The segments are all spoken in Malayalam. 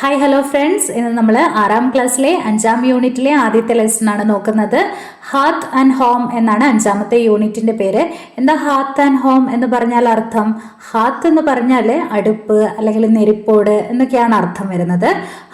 ഹായ് ഹലോ ഫ്രണ്ട്സ്, ഇന്ന് നമ്മൾ 6ാം ക്ലാസ്സിലെ 5ാം യൂണിറ്റിലെ ആദ്യത്തെ ലെസൺ ആണ് നോക്കുന്നത്. ഹാർത്ത് ആൻഡ് ഹോം എന്നാണ് 5ാമത്തെ യൂണിറ്റിന്റെ പേര്. എന്താ ഹാർത്ത് ആൻഡ് ഹോം എന്ന് പറഞ്ഞാൽ അർത്ഥം? ഹാർത്ത് എന്ന് പറഞ്ഞാൽ അടുപ്പ് അല്ലെങ്കിൽ നെരിപ്പോട് എന്നൊക്കെയാണ് അർത്ഥം വരുന്നത്.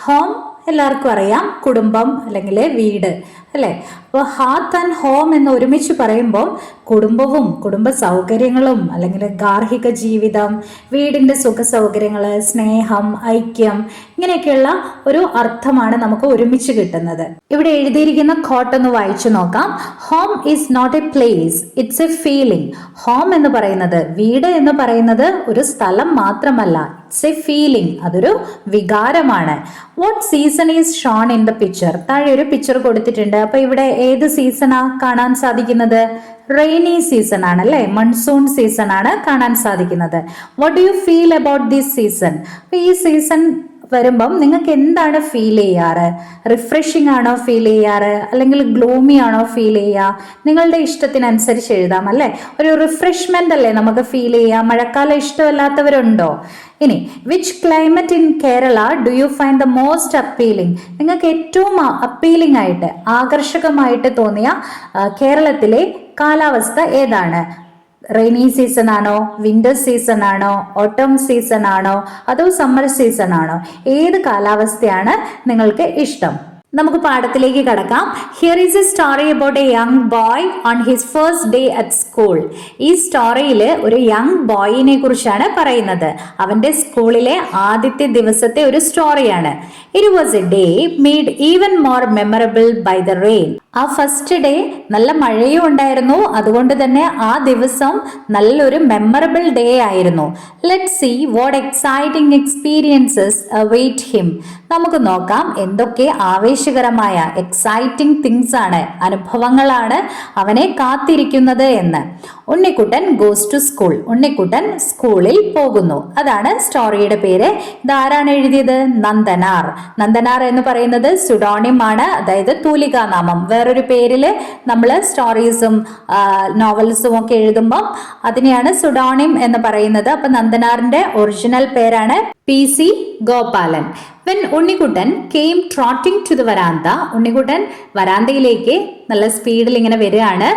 ഹോം എല്ലാവർക്കും അറിയാം, കുടുംബം അല്ലെങ്കിൽ വീട് അല്ലേ. അപ്പോൾ ഹാർത്ത് ആൻഡ് ഹോം എന്ന് ഒരുമിച്ച് പറയുമ്പോൾ കുടുംബവും കുടുംബ സൗകര്യങ്ങളും അല്ലെങ്കിൽ ഗാർഹിക ജീവിതം, വീടിൻ്റെ സുഖ സൗകര്യങ്ങൾ, സ്നേഹം, ഐക്യം, ഇങ്ങനെയൊക്കെയുള്ള ഒരു അർത്ഥമാണ് നമുക്ക് ഒരുമിച്ച് കിട്ടുന്നത്. ഇവിടെ എഴുതിയിരിക്കുന്ന കോട്ട് ഒന്ന് വായിച്ചു നോക്കാം. Home is not a place, it's a feeling. Home എന്ന് പറയുന്നത്, വീട് എന്ന് പറയുന്നത് ഒരു സ്ഥലം മാത്രമല്ല, ഇറ്റ്സ് എ ഫീലിംഗ്, അതൊരു വികാരമാണ്. What season is shown in the picture? താഴെ ഒരു പിക്ചർ കൊടുത്തിട്ടുണ്ട്. അപ്പൊ ഇവിടെ ഏത് സീസണാ കാണാൻ സാധിക്കുന്നത്? റെയിനി സീസൺ ആണ് അല്ലെ, മൺസൂൺ സീസൺ ആണ് കാണാൻ സാധിക്കുന്നത്. What do you feel about this season? അപ്പൊ ഈ സീസൺ വരുമ്പം നിങ്ങൾക്ക് എന്താണ് ഫീൽ ചെയ്യാറ്? റിഫ്രഷിംഗ് ആണോ ഫീൽ ചെയ്യാറ്, അല്ലെങ്കിൽ ഗ്ലൂമി ആണോ ഫീൽ ചെയ്യുക? നിങ്ങളുടെ ഇഷ്ടത്തിനനുസരിച്ച് എഴുതാം അല്ലെ. ഒരു റിഫ്രഷ്മെന്റ് അല്ലേ നമുക്ക് ഫീൽ ചെയ്യാം. മഴക്കാലം ഇഷ്ടമല്ലാത്തവരുണ്ടോ? ഇനി which climate in Kerala do you find the most appealing? നിങ്ങൾക്ക് ഏറ്റവും അപ്പീലിംഗ് ആയിട്ട്, ആകർഷകമായിട്ട് തോന്നിയ കേരളത്തിലെ കാലാവസ്ഥ ഏതാണ്? റെയിനി സീസൺ ആണോ, വിന്റർ സീസൺ ആണോ, ഓട്ടം സീസൺ ആണോ, അതോ സമ്മർ സീസൺ ആണോ? ഏത് കാലാവസ്ഥയാണ് നിങ്ങൾക്ക് ഇഷ്ടം? നമുക്ക് പാഠത്തിലേക്ക് കടക്കാം. Here is A story about A young boy on his first day at school. ഈ സ്റ്റോറിയിൽ ഒരു യങ് ബോയിനെ കുറിച്ചാണ് പറയുന്നത്. അവന്റെ സ്കൂളിലെ ആദ്യത്തെ ദിവസത്തെ ഒരു സ്റ്റോറിയാണ്. It was a day made even more memorable by the rain. ആ ഫസ്റ്റ് ഡേ നല്ല മഴയും ഉണ്ടായിരുന്നു, അതുകൊണ്ട് തന്നെ ആ ദിവസം നല്ലൊരു മെമ്മറബിൾ ഡേ ആയിരുന്നു. Let's see what exciting experiences await him. നമുക്ക് നോക്കാം എന്തൊക്കെ ആവേശകരമായ എക്സൈറ്റിംഗ് തിങ്സ് ആണ്, അനുഭവങ്ങളാണ് അവനെ കാത്തിരിക്കുന്നത് എന്ന്. Unnikuttan goes to school. Unnikuttan സ്കൂളിൽ പോകുന്നു. അതാണ് സ്റ്റോറിയുടെ പേര്. ഇതാരാണ് എഴുതിയത്? നന്ദനാർ. നന്ദനാർ എന്ന് പറയുന്നത് സുഡോണിം ആണ്, അതായത് തൂലികാനാമം. വേറൊരു പേരില് നമ്മൾ സ്റ്റോറീസും നോവൽസും ഒക്കെ എഴുതുമ്പോൾ അതിനെയാണ് സുഡോണിം എന്ന് പറയുന്നത്. അപ്പൊ നന്ദനാറിന്റെ ഒറിജിനൽ പേരാണ് PC Gopalan. When Unnikuttan came trotting to the veranda, Unnikuttan വരാന്തയിലേക്ക് നല്ല സ്പീഡിൽ ഇങ്ങനെ വരികയാണ്.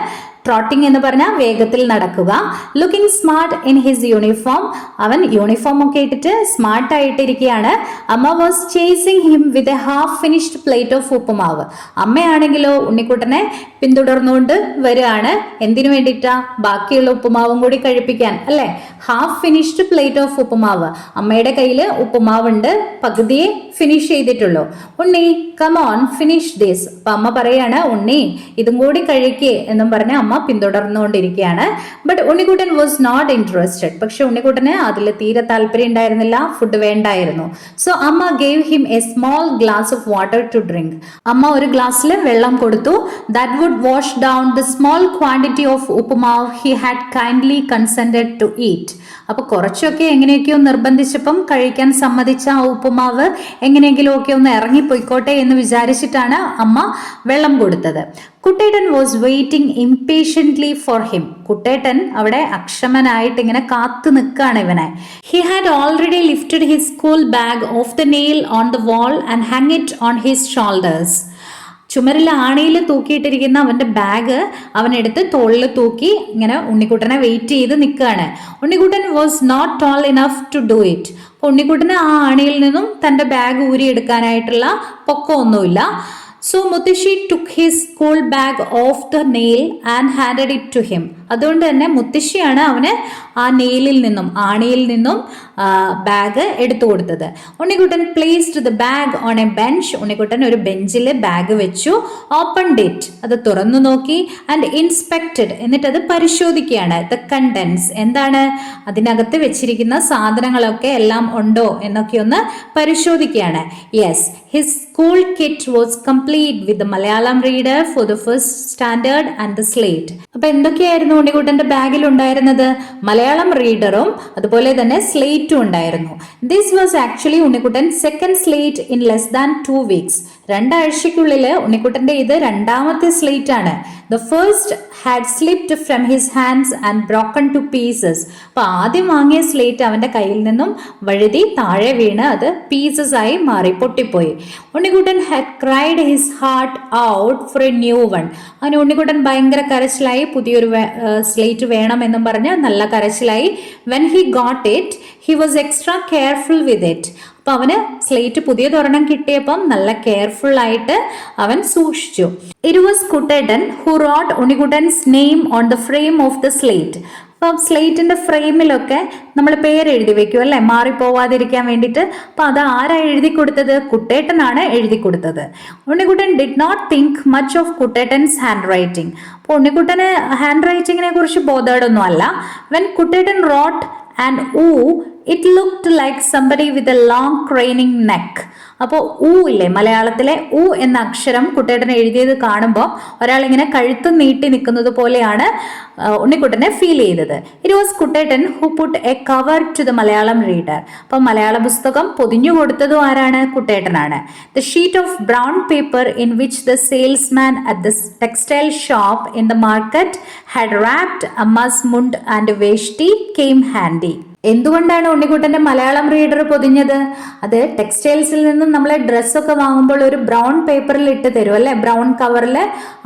ട്രോട്ടിംഗ് എന്ന് പറഞ്ഞാൽ വേഗത്തിൽ നടക്കുക. Looking smart in his uniform. അവൻ യൂണിഫോം ഒക്കെ ഇട്ടിട്ട് സ്മാർട്ട് ആയിട്ടിരിക്കുകയാണ്. Amma was chasing him with a half finished plate of uppumavu. അമ്മയാണെങ്കിലോ ഉണ്ണിക്കുട്ടനെ പിന്തുടർന്നുകൊണ്ട് വരികയാണ്. എന്തിനു വേണ്ടിയിട്ടാ? ബാക്കിയുള്ള ഉപ്പുമാവും കൂടി കഴിപ്പിക്കാൻ അല്ലെ. Half finished plate of uppumavu. അമ്മയുടെ കയ്യിൽ ഉപ്പുമാവുണ്ട്, പകുതിയെ ഫിനിഷ് ചെയ്തിട്ടുള്ളൂ. ഉണ്ണി കം ഓൺ ഫിനിഷ് ദിസ്. അപ്പൊ അമ്മ പറയാണ്, ഉണ്ണി ഇതും കൂടി കഴിക്കേ എന്നും പറഞ്ഞ് അമ്മ പിന്തുടർന്നുകൊണ്ടിരിക്കുകയാണ്. But Unnikuttan was not interested. പക്ഷെ ഉണ്ണിക്കുട്ടന് അതിൽ തീരെ താല്പര്യം ഉണ്ടായിരുന്നില്ല, ഫുഡ് വേണ്ടായിരുന്നു. So amma gave him a small glass of water to drink. അമ്മ ഒരു ഗ്ലാസ്സിൽ വെള്ളം കൊടുത്തു. That would wash down the small quantity of uppumavu he had kindly consented to eat. അപ്പൊ കുറച്ചൊക്കെ എങ്ങനെയൊക്കെയോ നിർബന്ധിച്ചപ്പം കഴിക്കാൻ സമ്മതിച്ച ആ ഉപ്പുമാവ് എങ്ങനെയെങ്കിലും ഒക്കെ ഒന്ന് ഇറങ്ങിപ്പോയിക്കോട്ടെ എന്ന് വിചാരിച്ചിട്ടാണ് അമ്മ വെള്ളം കൊടുത്തത്. കുട്ടേട്ടൻ വാസ് വെയിറ്റിംഗ് ഇംപേഷ്യന്റ്ലി ഫോർ ഹിം. കുട്ടേട്ടൻ അവിടെ അക്ഷമനായിട്ട് ഇങ്ങനെ കാത്തു നിൽക്കുകയാണ് ഇവനെ. He had already lifted his school bag of the nail on the wall and hang it on his shoulders. ചുമരിൽ ആണിയിൽ തൂക്കിയിട്ടിരിക്കുന്ന അവന്റെ ബാഗ് അവനെടുത്ത് തോളിൽ തൂക്കി ഇങ്ങനെ ഉണ്ണിക്കുട്ടനെ വെയിറ്റ് ചെയ്ത് നിൽക്കുകയാണ്. Unnikuttan was not tall enough to do it. ഉണ്ണിക്കുട്ടന് ആ ആണിയിൽ നിന്നും തന്റെ ബാഗ് ഊരിയെടുക്കാനായിട്ടുള്ള പൊക്കമൊന്നുമില്ല. So muthassi took his school bag off the nail and handed it to him. അതുകൊണ്ട് തന്നെ മുത്തശ്ശിയാണ് അവന് ആ നെയിലിൽ നിന്നും, ആണിയിൽ നിന്നും ബാഗ് എടുത്തു കൊടുത്തത്. Unnikuttan placed the bag on A bench. Unnikuttan ഒരു ബെഞ്ചിൽ ബാഗ് വെച്ചു. ഓപ്പൺഡ് ഇറ്റ്, അത് തുറന്നു നോക്കി. ആൻഡ് ഇൻസ്പെക്റ്റഡ്, എന്നിട്ട് അത് പരിശോധിക്കുകയാണ്. ദ കണ്ടൻസ്, എന്താണ് അതിനകത്ത് വെച്ചിരിക്കുന്ന സാധനങ്ങളൊക്കെ എല്ലാം ഉണ്ടോ എന്നൊക്കെ ഒന്ന് പരിശോധിക്കുകയാണ്. Yes, his school kit was complete with the Malayalam reader for the first standard and the slate. അപ്പൊ എന്തൊക്കെയായിരുന്നു ഉണ്ണിക്കുട്ടന്റെ ബാഗിൽ ഉണ്ടായിരുന്നത്? മലയാളം റീഡറും അതുപോലെ തന്നെ സ്ലേറ്റും ഉണ്ടായിരുന്നു. This was actually Unnikuttan second slate in less than 2 weeks. 2 ആഴ്ചയ്ക്കുള്ളിൽ ഉണ്ണിക്കുട്ടന്റെ ഇത് രണ്ടാമത്തെ സ്ലേറ്റ് ആണ്. The first had slipped from his hands and broken to pieces. അപ്പൊ ആദ്യം വാങ്ങിയ സ്ലേറ്റ് അവന്റെ കയ്യിൽ നിന്നും വഴുതി താഴെ വീണ് അത് പീസസ് ആയി മാറി, പൊട്ടിപ്പോയി. Unnikuttan had cried his heart out for A new one. അങ്ങനെ ഉണ്ണിക്കുട്ടൻ ഭയങ്കര കരച്ചിലായി, പുതിയൊരു സ്ലേറ്റ് വേണം എന്നും പറഞ്ഞ് നല്ല കരച്ചിലായി. When he got it he was extra careful with it. അപ്പൊ അവന് സ്ലേറ്റ് പുതിയതൊരെണ്ണം കിട്ടിയപ്പം നല്ല കെയർഫുൾ ആയിട്ട് അവൻ സൂക്ഷിച്ചു. It was Kuttettan who wrote Unnikuttan's name on the frame of the slate. അപ്പം സ്ലേറ്റിന്റെ ഫ്രെയിമിലൊക്കെ നമ്മൾ പേര് എഴുതി വെക്കും അല്ലെ, മാറിപ്പോവാതിരിക്കാൻ വേണ്ടിയിട്ട്. അപ്പൊ അത് ആരാ എഴുതി കൊടുത്തത്? കുട്ടേട്ടനാണ് എഴുതി കൊടുത്തത്. Unnikuttan did not think much of Kuttettan's handwriting. അപ്പോൾ ഉണ്ണിക്കുട്ടന് ഹാൻഡ് റൈറ്റിങ്ങിനെ കുറിച്ച് ബോധേഡൊന്നും അല്ല. When Kuttettan wrote and it looked like somebody with a long craning neck. അപ്പോൾ ഊ ഇല്ലേ, മലയാളത്തിലെ ഊ എന്ന അക്ഷരം കുട്ടേട്ടൻ എഴുതിയത് കാണുമ്പോൾ ഒരാൾ ഇങ്ങനെ കഴുത്ത് നീട്ടി നിൽക്കുന്നത് പോലെയാണ് ഉണ്ണിക്കുട്ടനെ ഫീൽ ചെയ്തത്. It was Kuttettan who put a cover to the Malayalam reader. അപ്പോൾ മലയാള പുസ്തകം പൊതിഞ്ഞു കൊടുത്തതും ആരാണ്? കുട്ടേട്ടനാണ്. The sheet of brown paper in which the salesman at the textile shop in the market had wrapped Amma's mundu and വേഷ്ടി came handy. എന്തുകൊണ്ടാണ് ഉണ്ണിക്കുട്ടന്റെ മലയാളം റീഡർ പൊതിഞ്ഞത്? അത് ടെക്സ്റ്റൈൽസിൽ നിന്നും നമ്മളെ ഡ്രസ്സൊക്കെ വാങ്ങുമ്പോൾ ഒരു ബ്രൗൺ പേപ്പറിൽ ഇട്ട് തരും അല്ലെ, ബ്രൗൺ കവറിൽ.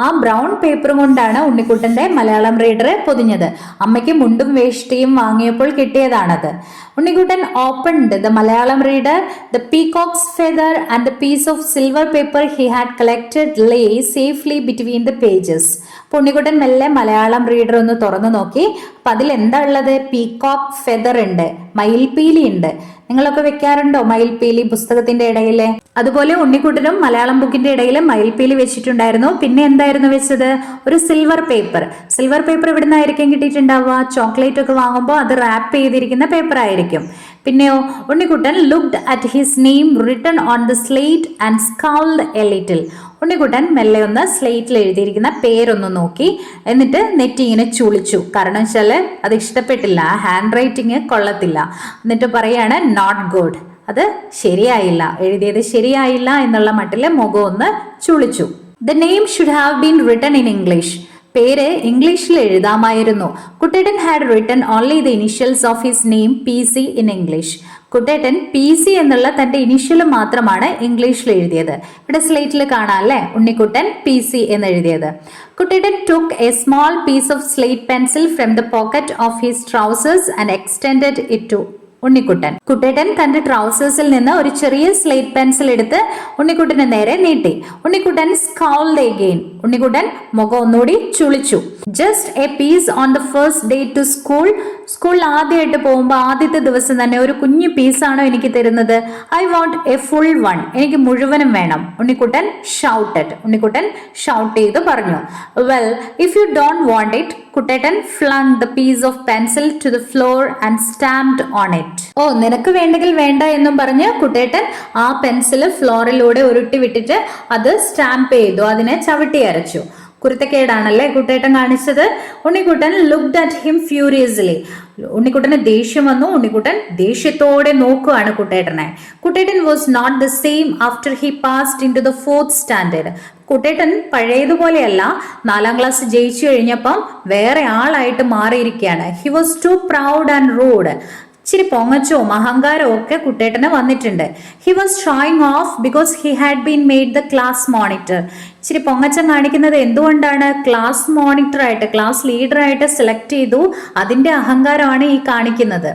ആ ബ്രൗൺ പേപ്പർ കൊണ്ടാണ് ഉണ്ണിക്കുട്ടന്റെ മലയാളം റീഡർ പൊതിഞ്ഞത്. അമ്മയ്ക്ക് മുണ്ടും വേഷ്ടിയും വാങ്ങിയപ്പോൾ കിട്ടിയതാണത്. Unnikuttan opened the Malayalam reader. The peacock's feather and the piece of silver paper he had collected lay safely between the pages. അപ്പോൾ ഉണ്ണിക്കുട്ടൻ മെല്ലെ മലയാളം റീഡർ ഒന്ന് തുറന്നു നോക്കി. അപ്പൊ അതിൽ എന്താ ഉള്ളത്? പീകോക്ക് ഫെദർ ഉണ്ട്, മയിൽപീലി ഉണ്ട്. നിങ്ങളൊക്കെ വെക്കാറുണ്ടോ മയിൽപീലി പുസ്തകത്തിന്റെ ഇടയിൽ? അതുപോലെ ഉണ്ണിക്കുട്ടനും മലയാളം ബുക്കിന്റെ ഇടയിൽ മയിൽപീലി വെച്ചിട്ടുണ്ടായിരുന്നു. പിന്നെ എന്തായിരുന്നു വെച്ചത്? ഒരു സിൽവർ പേപ്പർ. സിൽവർ പേപ്പർ എവിടുന്നായിരിക്കും കിട്ടിയിട്ടുണ്ടാവുക? ചോക്ലേറ്റ് ഒക്കെ വാങ്ങുമ്പോൾ അത് റാപ്പ് ചെയ്തിരിക്കുന്ന പേപ്പർ ആയിരിക്കും. പിന്നെയോ, Unnikuttan looked at his name written on the slate and scowled a little. Unnikuttan മെല്ലെ ഒന്ന് സ്ലേറ്റിൽ എഴുതിയിരിക്കുന്ന പേരൊന്ന് നോക്കി, എന്നിട്ട് നെറ്റി ഇങ്ങനെ ചുളിച്ചു. കാരണം വെച്ചാൽ അത് ഇഷ്ടപ്പെട്ടില്ല, ഹാൻഡ് റൈറ്റിങ് കൊള്ളത്തില്ല. എന്നിട്ട് പറയാണ് നോട്ട് ഗുഡ്, അത് ശരിയായില്ല, എഴുതിയത് ശരിയായില്ല എന്നുള്ള മട്ടില് മുഖം ഒന്ന് ചുളിച്ചു. The name should have been written in English. പേര് ഇംഗ്ലീഷിൽ എഴുതാമായിരുന്നു. Kuttettan had written only the initials of his name PC in English. Kuttettan PC എന്നുള്ള തന്റെ ഇനിഷ്യൽ മാത്രമാണ് ഇംഗ്ലീഷിൽ എഴുതിയത്. ഇവിടെ സ്ലേറ്റിൽ കാണാം അല്ലെ, ഉണ്ണിക്കുട്ടൻ PC എന്ന് എഴുതിയത്. കുട്ടേട്ടൻ took a small piece of slate pencil from the pocket of his trousers and extended it to Unnikuttan. കുട്ടേട്ടൻ തന്റെ ട്രൗസേഴ്സിൽ നിന്ന് ഒരു ചെറിയ സ്ലേറ്റ് പെൻസിൽ എടുത്ത് ഉണ്ണിക്കുട്ടന് നേരെ നീട്ടി. ഉണ്ണിക്കുട്ടൻ സ്കൗൾഡ് അഗെയിൻ. ഉണ്ണിക്കുട്ടൻ മുഖം ഒന്നുകൂടി ചുളിച്ചു. Just a piece on the first day to school. സ്കൂളിൽ ആദ്യമായിട്ട് പോകുമ്പോൾ ആദ്യത്തെ ദിവസം തന്നെ ഒരു കുഞ്ഞു പീസാണോ എനിക്ക് തരുന്നത്? I want a full one. എനിക്ക് മുഴുവനും വേണം. ഉണ്ണിക്കുട്ടൻ ഷൗട്ടഡ്. ഉണ്ണിക്കുട്ടൻ ഷൗട്ട് ചെയ്ത് പറഞ്ഞു. Well if you don't want it, Kuttettan flung the piece of pencil to the floor and stamped on it. ഓ, നിനക്ക് വേണ്ടെങ്കിൽ വേണ്ട എന്നും പറഞ്ഞ് കുട്ടേട്ടൻ ആ പെൻസില് ഫ്ലോറിലൂടെ ഉരുട്ടി വിട്ടിട്ട് അത് സ്റ്റാമ്പ് ചെയ്തു, അതിനെ ചവിട്ടി അരച്ചു. കുരുത്തക്കേടാണല്ലേ കുട്ടേട്ടൻ കാണിച്ചത്. Unnikuttan looked at him furiously. ഉണ്ണിക്കുട്ടന് ദേഷ്യം വന്നു. ഉണ്ണിക്കുട്ടൻ ദേഷ്യത്തോടെ നോക്കുകയാണ് കുട്ടേട്ടനെ. Kuttettan was not the same after he passed in to the 4th standard. Kuttettan പഴയതുപോലെയല്ല, 4ാം ക്ലാസ് ജയിച്ചു കഴിഞ്ഞപ്പം വേറെ ആളായിട്ട് മാറിയിരിക്കുകയാണ്. He was too proud and rude. ഇച്ചിരി പൊങ്ങച്ചവും അഹങ്കാരവും ഒക്കെ കുട്ടേട്ടന് വന്നിട്ടുണ്ട്. He was showing off because he had been made the class monitor. ഇച്ചിരി പൊങ്ങച്ചം കാണിക്കുന്നത് എന്തുകൊണ്ടാണ്? ക്ലാസ് മോണിറ്റർ ആയിട്ട്, ക്ലാസ് ലീഡർ ആയിട്ട് സെലക്ട് ചെയ്തു. അതിന്റെ അഹങ്കാരമാണ് ഈ കാണിക്കുന്നത്.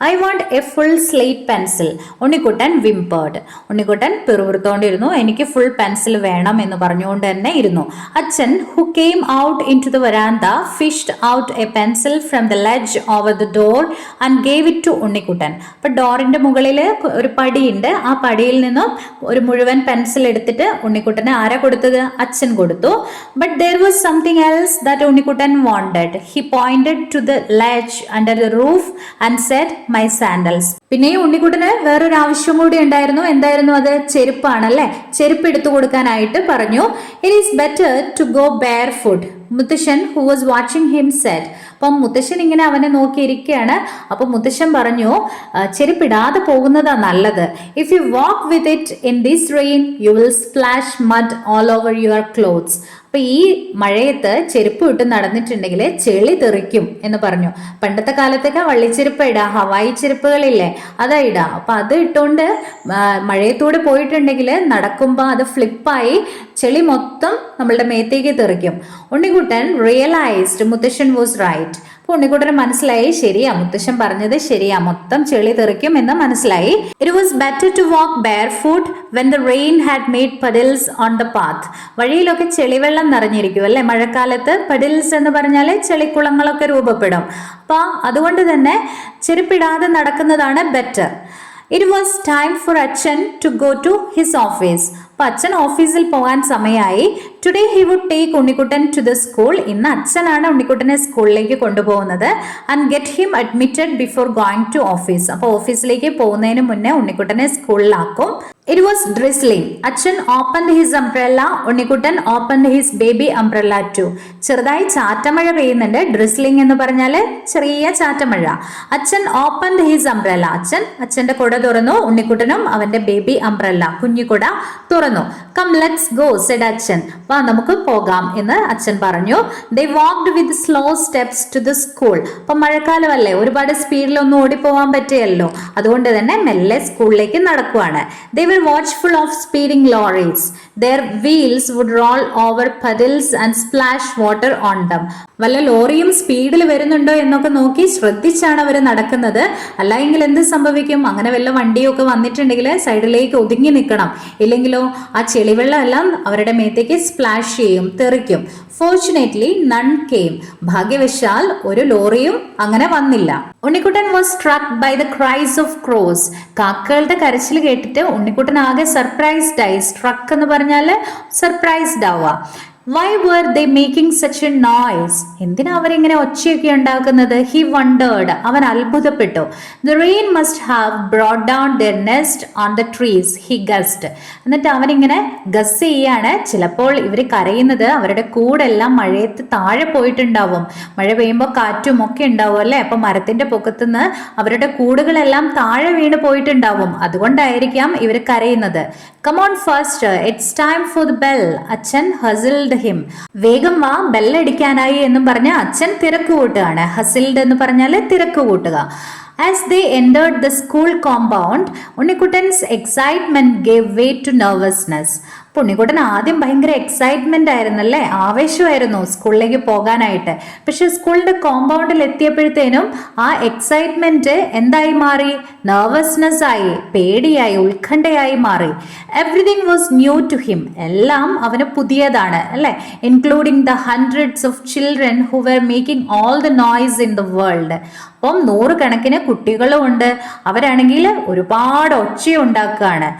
I want a full slate pencil. Unnikuttan whimpered. Unnikuttan പിറുപിറുത്തോണ്ടിരുന്നു. എനിക്ക് ഫുൾ പെൻസിൽ വേണം എന്ന് പറഞ്ഞുകൊണ്ട് തന്നെ ഇരുന്നു. Achan who came out in to the veranda fished out a pencil from the ledge over the door and gave it to Unnikuttan. അപ്പൊ ഡോറിന്റെ മുകളിൽ ഒരു പടിയുണ്ട്. ആ പടിയിൽ നിന്നും ഒരു മുഴുവൻ പെൻസിൽ എടുത്തിട്ട് ഉണ്ണിക്കുട്ടന് ആരാ കൊടുത്തത്? അച്ഛൻ കൊടുത്തു. But there was something else that Unnikuttan wanted. He pointed to the ledge under the roof and said, my sandals. പിന്നെയും ഉണ്ണിക്കുട്ടന് വേറൊരു ആവശ്യം കൂടി ഉണ്ടായിരുന്നു. എന്തായിരുന്നു അത്? ചെരുപ്പാണ് അല്ലെ. ചെരുപ്പ് എടുത്തു കൊടുക്കാനായിട്ട് പറഞ്ഞു. It is better to go barefoot, Muthashan who was watching him said. അപ്പം മുത്തശ്ശൻ ഇങ്ങനെ അവനെ നോക്കിയിരിക്കുകയാണ്. അപ്പൊ മുത്തശ്ശൻ പറഞ്ഞു, ചെരുപ്പിടാതെ പോകുന്നതാ നല്ലത്. If you walk with it in this rain you will splash mud all over your clothes. അപ്പൊ ഈ മഴയത്ത് ചെരുപ്പ് ഇട്ട് നടന്നിട്ടുണ്ടെങ്കിൽ ചെളി തെറിക്കും എന്ന് പറഞ്ഞു. പണ്ടത്തെ കാലത്തൊക്കെ വള്ളിച്ചെരുപ്പ് ഇടാ, ഹവായി ചെരുപ്പുകളില്ലേ, അതാ ഇടാ. അപ്പൊ അത് ഇട്ടുകൊണ്ട് മഴയത്തൂടെ പോയിട്ടുണ്ടെങ്കിൽ നടക്കുമ്പോ അത് ഫ്ലിപ്പായി ചെളി മൊത്തം നമ്മളുടെ മേത്തേക്ക് തെറിക്കും. ഉണ്ണിക്കുട്ടൻ റിയലൈസ്ഡ് മുത്തശ്ശൻ വാസ് റൈറ്റ്. അപ്പൊ ഉണ്ണിക്കുട്ടന് മനസ്സിലായി, ശരിയാ, മുത്തശ്ശൻ പറഞ്ഞത് ശരിയാ, മൊത്തം ചെളി തെറിക്കും എന്ന് മനസ്സിലായി. It was better to walk barefoot when the rain had made puddles on the path. വഴിയിലൊക്കെ ചെളിവെള്ളം നിറഞ്ഞിരിക്കും അല്ലെ. മഴക്കാലത്ത് പഡിൽസ് എന്ന് പറഞ്ഞാല് ചെളിക്കുളങ്ങളൊക്കെ രൂപപ്പെടും. അപ്പൊ അതുകൊണ്ട് തന്നെ ചെരുപ്പിടാതെ നടക്കുന്നതാണ് better. It was time for Achan to go to his office. അപ്പൊ അച്ഛൻ ഓഫീസിൽ പോകാൻ സമയമായി. Today he would take Unnikuttan to the school. ഇന്ന് അച്ഛനാണ് ഉണ്ണിക്കുട്ടനെ സ്കൂളിലേക്ക് കൊണ്ടുപോകുന്നത്. And get him admitted before going to office. അപ്പൊ ഓഫീസിലേക്ക് പോകുന്നതിന് മുന്നേ ഉണ്ണിക്കുട്ടനെ സ്കൂളിലാക്കും. It was drizzling. Achan opened his umbrella. Unnikuttan opened his baby umbrella too. ചെറുതായി ചാറ്റമഴ പെയ്യുന്നുണ്ട്. ഡ്രിസ്ലിംഗ് എന്ന് പറഞ്ഞാല് ചെറിയ ചാറ്റമഴ. അച്ഛൻ ഓപ്പൺഡ് ഹിസ് അംബ്രല്ല. അച്ഛന്റെ കുട തുറന്നു. ഉണ്ണിക്കുട്ടനും അവന്റെ ബേബി അംബ്രല്ല കുഞ്ഞിക്കുട തുറന്നു. കം ലെറ്റ്സ് ഗോ സെഡ് അച്ഛൻ. വാ നമുക്ക് പോകാം എന്ന് അച്ഛൻ പറഞ്ഞു. They walked with slow steps to the school. അപ്പൊ മഴക്കാലമല്ലേ, ഒരുപാട് സ്പീഡിലൊന്നും ഓടിപ്പോവാൻ പറ്റിയല്ലോ, അതുകൊണ്ട് തന്നെ മെല്ലെ സ്കൂളിലേക്ക് നടക്കുവാണ്. They were watchful of speeding lorries. Their wheels would roll over puddles and splash water on them. വല്ല ലോറിയും സ്പീഡിൽ വരുന്നുണ്ടോ എന്നൊക്കെ നോക്കി ശ്രദ്ധിച്ചാണ് അവർ നടക്കുന്നത്. അല്ലെങ്കിൽ എന്ത് സംഭവിക്കും? അങ്ങനെ വല്ല വണ്ടിയൊക്കെ വന്നിട്ടുണ്ടെങ്കിൽ സൈഡിലേക്ക് ഒതുങ്ങി നിൽക്കണം. ഇല്ലെങ്കിലോ ആ ചെളിവെള്ളം എല്ലാം അവരുടെ മേത്തേക്ക് സ്പ്ലാഷ് ചെയ്യും, തെറിക്കും. Fortunately none came. ഭാഗ്യവശാൽ ഒരു ലോറിയും അങ്ങനെ വന്നില്ല. Unnikuttan was struck by the cries of crows. കാക്കകളുടെ കരച്ചിൽ കേട്ടിട്ട് ഉണ്ണിക്കുട്ടൻ ആകെ സർപ്രൈസ്ഡ് ആയി. സ്ട്രക്ക് എന്ന് പറഞ്ഞാല് സർപ്രൈസ്ഡ് ആവുക. Why were they making such a noise? എന്തിനാ അവരിങ്ങനെ ഒച്ചയൊക്കെ ഉണ്ടാക്കുന്നത്? He wondered. അവൻ അത്ഭുതപ്പെട്ടു. The rain must have brought down their nest on the trees, he guessed. എന്നിട്ട് അവനിങ്ങനെ ഗസ് ചെയ്യാണ്, ചിലപ്പോൾ ഇവർ കരയുന്നത് അവരുടെ കൂടെല്ലാം മഴയത്ത് താഴെ പോയിട്ടുണ്ടാവും. മഴ പെയ്യുമ്പോൾ കാറ്റും ഒക്കെ ഉണ്ടാവും അല്ലെ. അപ്പൊ മരത്തിന്റെ പൊക്കത്തുനിന്ന് അവരുടെ കൂടുകളെല്ലാം താഴെ വീണ് പോയിട്ടുണ്ടാവും. അതുകൊണ്ടായിരിക്കാം ഇവർ കരയുന്നത്. Come on faster, it's time for the bell. അച്ഛൻ ഹസിൽഡ് ഹിം. വേഗം വാ, ബെല്ലടിക്കാനായി എന്നും പറഞ്ഞ് അച്ഛൻ തിരക്ക് കൂട്ടുകയാണ്. ഹസിൽഡ് എന്ന് പറഞ്ഞാൽ തിരക്ക് കൂട്ടുക. As they entered the school compound, ഉണ്ണിക്കുട്ടൻസ് excitement gave way to nervousness. Unnikuttan ആദ്യം ഭയങ്കര എക്സൈറ്റ്മെന്റ് ആയിരുന്നല്ലേ, ആവേശമായിരുന്നു സ്കൂളിലേക്ക് പോകാനായിട്ട്. പക്ഷെ സ്കൂളിന്റെ കോമ്പൗണ്ടിൽ എത്തിയപ്പോഴത്തേനും ആ എക്സൈറ്റ്മെന്റ് എന്തായി മാറി? നെർവസ്നെസ് ആയി, പേടിയായി, ഉത്കണ്ഠയായി മാറി. Everything was new to him. എല്ലാം അവന് പുതിയതാണ് അല്ലെ. Including the hundreds of children who were making all the noise in the world. അപ്പം 100 കണക്കിന് കുട്ടികളും ഉണ്ട്. അവരാണെങ്കിൽ ഒരുപാട് ഒച്ചയുണ്ടാക്കുകയാണ്.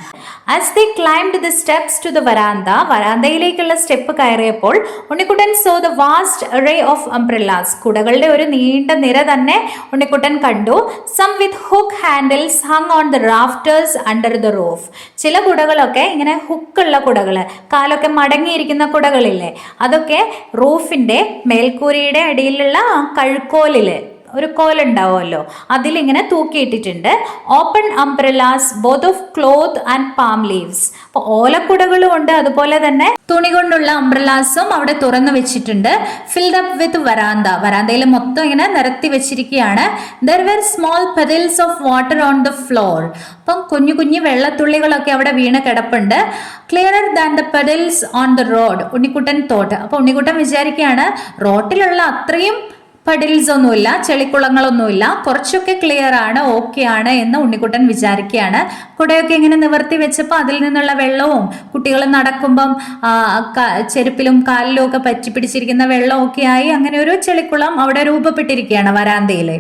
As they climbed the steps to the veranda, വരാന്തയിലേക്കുള്ള സ്റ്റെപ്പ് കയറിയപ്പോൾ Unnikuttan saw the vast array of umbrellas. കുടകളുടെ ഒരു നീണ്ട നിര തന്നെ ഉണ്ണിക്കുട്ടൻ കണ്ടു. Some with hook handles hung on the rafters under the roof. ചില കുടകളൊക്കെ ഇങ്ങനെ ഹുക്കുള്ള കുടകള്, കാലൊക്കെ മടങ്ങിയിരിക്കുന്ന കുടകളില്ലേ, അതൊക്കെ റൂഫിന്റെ മേൽക്കൂരയുടെ അടിയിലുള്ള കഴുക്കോലില് ഒരു കോലുണ്ടാവുമല്ലോ, അതിലിങ്ങനെ തൂക്കിയിട്ടിട്ടുണ്ട്. Open umbrellas both of cloth and palm leaves. അപ്പൊ ഓലക്കുടകളും ഉണ്ട്, അതുപോലെ തന്നെ തുണി കൊണ്ടുള്ള അംബ്രല്ലാസും അവിടെ തുറന്നു വെച്ചിട്ടുണ്ട്. Filled up with veranda. വരാന്തയിൽ മൊത്തം ഇങ്ങനെ നിരത്തി വെച്ചിരിക്കുകയാണ്. There were small puddles of water on the floor. അപ്പം കുഞ്ഞു കുഞ്ഞു വെള്ളത്തുള്ളികളൊക്കെ അവിടെ വീണ് കിടപ്പുണ്ട്. Clearer than the puddles on the road, Unnikuttan thought. അപ്പൊ ഉണ്ണിക്കുട്ടൻ വിചാരിക്കുകയാണ്, റോട്ടിലുള്ള അത്രയും പഡിൽസ് ഒന്നുമില്ല, ചെളിക്കുളങ്ങളൊന്നുമില്ല, കുറച്ചൊക്കെ ക്ലിയർ ആണ്, ഓക്കെ ആണ് എന്ന് ഉണ്ണിക്കുട്ടൻ വിചാരിക്കുകയാണ്. കുടയൊക്കെ ഇങ്ങനെ നിവർത്തി വെച്ചപ്പോൾ അതിൽ നിന്നുള്ള വെള്ളവും കുട്ടികൾ നടക്കുമ്പം ചെരുപ്പിലും കാലിലും ഒക്കെ പറ്റി പിടിച്ചിരിക്കുന്ന വെള്ളമൊക്കെ ആയി അങ്ങനെ ഒരു ചെളിക്കുളം അവിടെ രൂപപ്പെട്ടിരിക്കുകയാണ് വരാന്തയിലെ.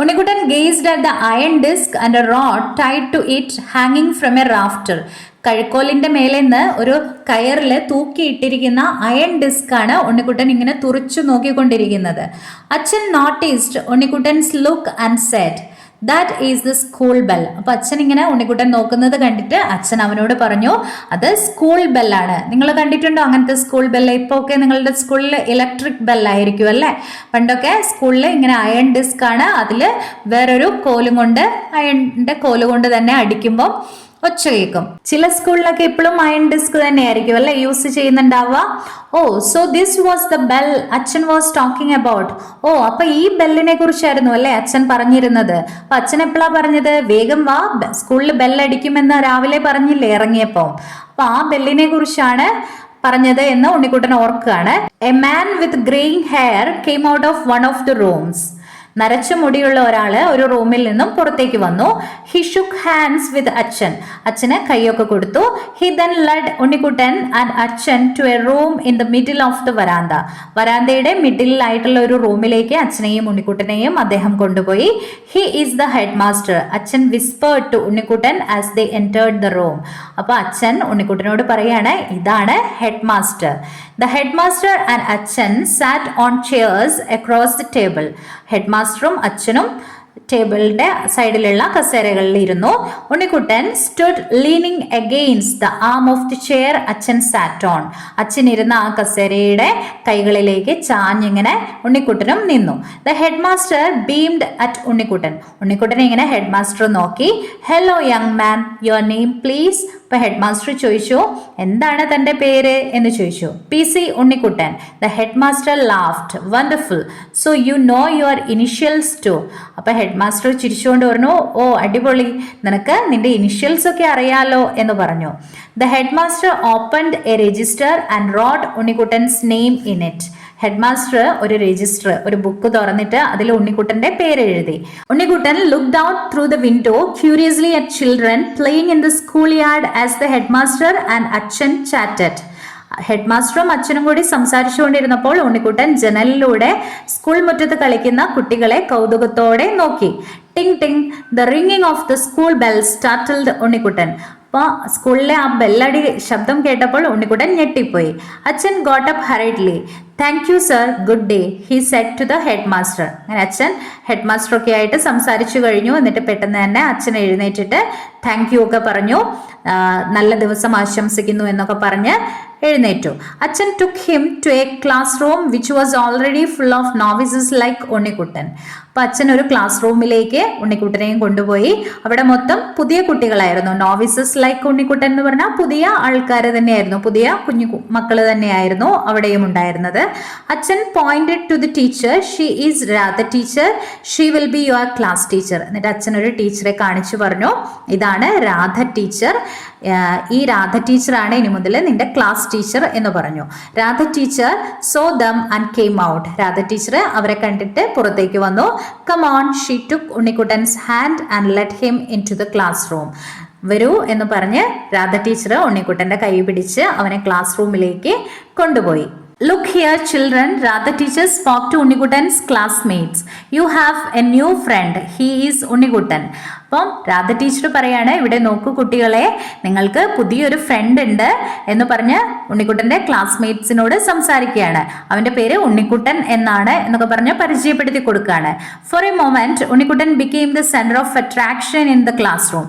Unnikuttan gazed at the iron disc and a rod tied to it ഹാങ്ങിങ് ഫ്രം എ റാഫ്റ്റർ. കഴുക്കോലിന്റെ മേലെ നിന്ന് ഒരു കയറില് തൂക്കിയിട്ടിരിക്കുന്ന അയൺ ഡിസ്ക് ആണ് ഉണ്ണിക്കുട്ടൻ ഇങ്ങനെ തുറിച്ചു നോക്കിക്കൊണ്ടിരിക്കുന്നത്. Achan noticed Unnikuttan's look and said, that is the school bell. അപ്പൊ അച്ഛൻ ഇങ്ങനെ ഉണ്ണിക്കുട്ടൻ നോക്കുന്നത് കണ്ടിട്ട് അച്ഛൻ അവനോട് പറഞ്ഞു, അത് സ്കൂൾ ബെല്ലാണ്. നിങ്ങൾ കണ്ടിട്ടുണ്ടോ അങ്ങനത്തെ സ്കൂൾ ബെല്ല്? ഇപ്പൊ ഒക്കെ നിങ്ങളുടെ സ്കൂളിൽ ഇലക്ട്രിക് ബെല്ലായിരിക്കും അല്ലേ? പണ്ടൊക്കെ സ്കൂളിൽ ഇങ്ങനെ അയൺ ഡിസ്ക് ആണ്, അതില് വേറൊരു കോലും കൊണ്ട്, അയണിന്റെ കോല് കൊണ്ട് തന്നെ അടിക്കുമ്പോൾ ഒച്ച കേൾക്കും. ചില സ്കൂളിലൊക്കെ ഇപ്പോഴും അയൺ ഡിസ്ക് തന്നെയായിരിക്കും അല്ലെ യൂസ് ചെയ്യുന്നുണ്ടാവുക. Oh, so this was the bell Achan was talking about. ഓ, അപ്പൊ ഈ ബെല്ലിനെ കുറിച്ചായിരുന്നു അല്ലെ അച്ഛൻ പറഞ്ഞിരുന്നത്. അപ്പൊ അച്ഛൻ എപ്പോഴാ പറഞ്ഞത്? വേഗം വാ, സ്കൂളിൽ ബെല്ലടിക്കുമെന്ന് രാവിലെ പറഞ്ഞില്ലേ ഇറങ്ങിയപ്പോ? അപ്പൊ ആ ബെല്ലിനെ കുറിച്ചാണ് പറഞ്ഞത് എന്ന് ഉണ്ണിക്കുട്ടൻ ഓർക്കുകയാണ്. A man with grain hair came out of one of the rooms. നരച്ച മുടിയുള്ള ഒരാള് ഒരു റൂമിൽ നിന്നും പുറത്തേക്ക് വന്നു. ഹി ഷുക്ക് ഹാൻഡ്സ് വിത്ത് അച്ഛൻ. അച്ഛന് കൈയൊക്കെ കൊടുത്തു. He then led Unnikuttan and Achan to a room in the middle of the veranda. വരാന്തയുടെ മിഡിലായിട്ടുള്ള ഒരു റൂമിലേക്ക് അച്ഛനെയും ഉണ്ണിക്കുട്ടനെയും അദ്ദേഹം കൊണ്ടുപോയി. He is the headmaster. Achan whispered to Unnikuttan as they entered the room. അപ്പൊ അച്ഛൻ ഉണ്ണിക്കുട്ടനോട് പറയാണ്, ഇതാണ് headmaster. The headmaster and Achan sat on chairs across the table. ഹെഡ് മാസ്റ്ററും അച്ഛനും ടേബിളിന്റെ സൈഡിലുള്ള കസേരകളിൽ ഇരുന്നു. Unnikuttan stood leaning against the arm of the chair achan sat on. അച്ഛൻ ഇരുന്ന ആ കസേരയുടെ കൈകളിലേക്ക് ചാഞ്ഞിങ്ങനെ ഉണ്ണിക്കുട്ടനും നിന്നു. The headmaster beamed at Unnikuttan. ഉണ്ണിക്കുട്ടനെ ഇങ്ങനെ ഹെഡ് മാസ്റ്റർ നോക്കി. Hello young man, your name please. ഇപ്പൊ ഹെഡ് മാസ്റ്റർ ചോദിച്ചു, എന്താണ് തന്റെ പേര് എന്ന് ചോദിച്ചു. PC Unnikuttan. The headmaster laughed. Wonderful, so you know your initials too. അപ്പൊ ഹെഡ് മാസ്റ്റർ ചിരിച്ചുകൊണ്ട് പറഞ്ഞു, ഓ അടിപൊളി, നിനക്ക് നിന്റെ ഇനിഷ്യൽസ് ഒക്കെ അറിയാലോ എന്ന് പറഞ്ഞു. The headmaster opened a register and wrote Unnikuttan's name in it. Headmaster ഒരു രജിസ്റ്റർ, ഒരു ബുക്ക് തുറന്നിട്ട് അതിൽ ഉണ്ണിക്കുട്ടന്റെ പേര് എഴുതി. Unnikuttan looked out through the window curiously at children playing in the school yard as the headmaster and Achan chatted. Head മാസ്റ്ററും അച്ഛനും കൂടി സംസാരിച്ചുകൊണ്ടിരുന്നപ്പോൾ ഉണ്ണിക്കുട്ടൻ ജനലിലൂടെ സ്കൂൾ മുറ്റത്ത് കളിക്കുന്ന കുട്ടികളെ കൗതുകത്തോടെ നോക്കി. ടിങ് ടിങ്, the ringing of the school bell startled Unnikuttan. അപ്പോൾ സ്കൂളിലെ ആ ബെല്ലടി ശബ്ദം കേട്ടപ്പോൾ ഉണ്ണിക്കുട്ടൻ ഞെട്ടിപ്പോയി. Achan got up hurriedly. Thank you sir, good day, he said to the headmaster. അങ്ങനെ അച്ഛൻ ഹെഡ് മാസ്റ്റർ ഒക്കെ ആയിട്ട് സംസാരിച്ചു കഴിഞ്ഞു. എന്നിട്ട് പെട്ടെന്ന് തന്നെ അച്ഛൻ എഴുന്നേറ്റിട്ട് താങ്ക് യു ഒക്കെ പറഞ്ഞു, നല്ല ദിവസം ആശംസിക്കുന്നു എന്നൊക്കെ പറഞ്ഞ് എഴുന്നേറ്റു. Achan took him to a class room which was already full of novices like Unnikuttan. അപ്പൊ അച്ഛൻ ഒരു ക്ലാസ് റൂമിലേക്ക് ഉണ്ണിക്കുട്ടനെയും കൊണ്ടുപോയി. അവിടെ മൊത്തം പുതിയ കുട്ടികളായിരുന്നു. നോവിസസ് ലൈക്ക് ഉണ്ണിക്കുട്ടൻ എന്ന് പറഞ്ഞാൽ പുതിയ ആൾക്കാർ തന്നെയായിരുന്നു, പുതിയ കുഞ്ഞു മക്കള് തന്നെയായിരുന്നു അവിടെയും ഉണ്ടായിരുന്നത്. അച്ഛൻ pointed to the teacher. She is Radha teacher, she will be your class teacher. എന്നിട്ട് അച്ഛൻ ഒരു ടീച്ചറെ കാണിച്ചു പറഞ്ഞു, ഇതാണ് രാധ ടീച്ചർ, ഈ രാധ ടീച്ചറാണ് ഇനി മുതൽ നിന്റെ ക്ലാസ് ടീച്ചർ എന്ന് പറഞ്ഞു. Radha teacher saw them and came out. Radha teacher അവരെ കണ്ടിട്ട് പുറത്തേക്ക് വന്നു. Come on, she took Unnikuttan's hand and let him in to the class room. വരൂ എന്ന് പറഞ്ഞ് രാധ ടീച്ചർ ഉണ്ണിക്കുട്ടന്റെ കൈ പിടിച്ച് അവനെ ക്ലാസ് റൂമിലേക്ക് കൊണ്ടുപോയി. Look here children, Radha teacher spoke to Unnikutan's classmates. You have a new friend. He is Unnikutan. അപ്പം രാധ ടീച്ചർ പറയാണ്, ഇവിടെ നോക്കൂ കുട്ടികളെ, നിങ്ങൾക്ക് പുതിയൊരു ഫ്രണ്ട് ഉണ്ട് എന്ന് പറഞ്ഞ് ഉണ്ണിക്കുട്ടന്റെ ക്ലാസ്മേറ്റ്സിനോട് സംസാരിക്കുകയാണ്. അവന്റെ പേര് ഉണ്ണിക്കുട്ടൻ എന്നാണ് എന്നൊക്കെ പറഞ്ഞ് പരിചയപ്പെടുത്തി കൊടുക്കുകയാണ്. For a moment Unnikuttan became the center of attraction in the classroom.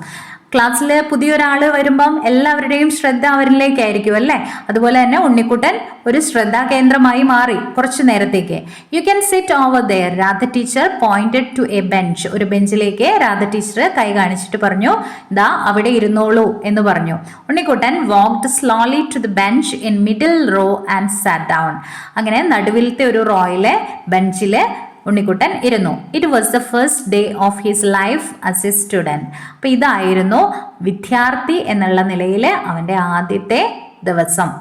ക്ലാസ്സിൽ പുതിയൊരാൾ വരുമ്പം എല്ലാവരുടെയും ശ്രദ്ധ അവരിലേക്കായിരിക്കും അല്ലേ? അതുപോലെ തന്നെ ഉണ്ണിക്കുട്ടൻ ഒരു ശ്രദ്ധാകേന്ദ്രമായി മാറി കുറച്ചു നേരത്തേക്ക്. You can sit over there. Radha teacher pointed to a bench. ഒരു ബെഞ്ചിലേക്ക് രാധ ടീച്ചർ കൈ കാണിച്ചിട്ട് പറഞ്ഞു, ദാ അവിടെ ഇരുന്നോളൂ എന്ന് പറഞ്ഞു. Unnikuttan walked slowly to the bench in middle row and sat down. അങ്ങനെ നടുവിലത്തെ ഒരു റോയിലെ ബെഞ്ചില് ഉണ്ണിക്കുട്ടൻ ഇരുന്നു. It was the first day of his life as a student. അപ്പൊ ഇതായിരുന്നു വിദ്യാർത്ഥി എന്നുള്ള നിലയിൽ അവന്റെ ആദ്യത്തെ ദിവസം.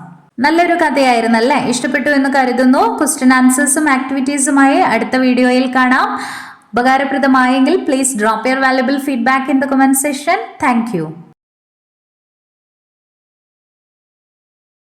നല്ലൊരു കഥയായിരുന്നല്ലേ? ഇഷ്ടപ്പെട്ടു എന്ന് കരുതുന്നു. ക്വസ്റ്റ്യൻ ആൻസേഴ്സും ആക്ടിവിറ്റീസുമായി അടുത്ത വീഡിയോയിൽ കാണാം. ഉപകാരപ്രദമായെങ്കിൽ please drop your valuable feedback in the comment section. Thank U.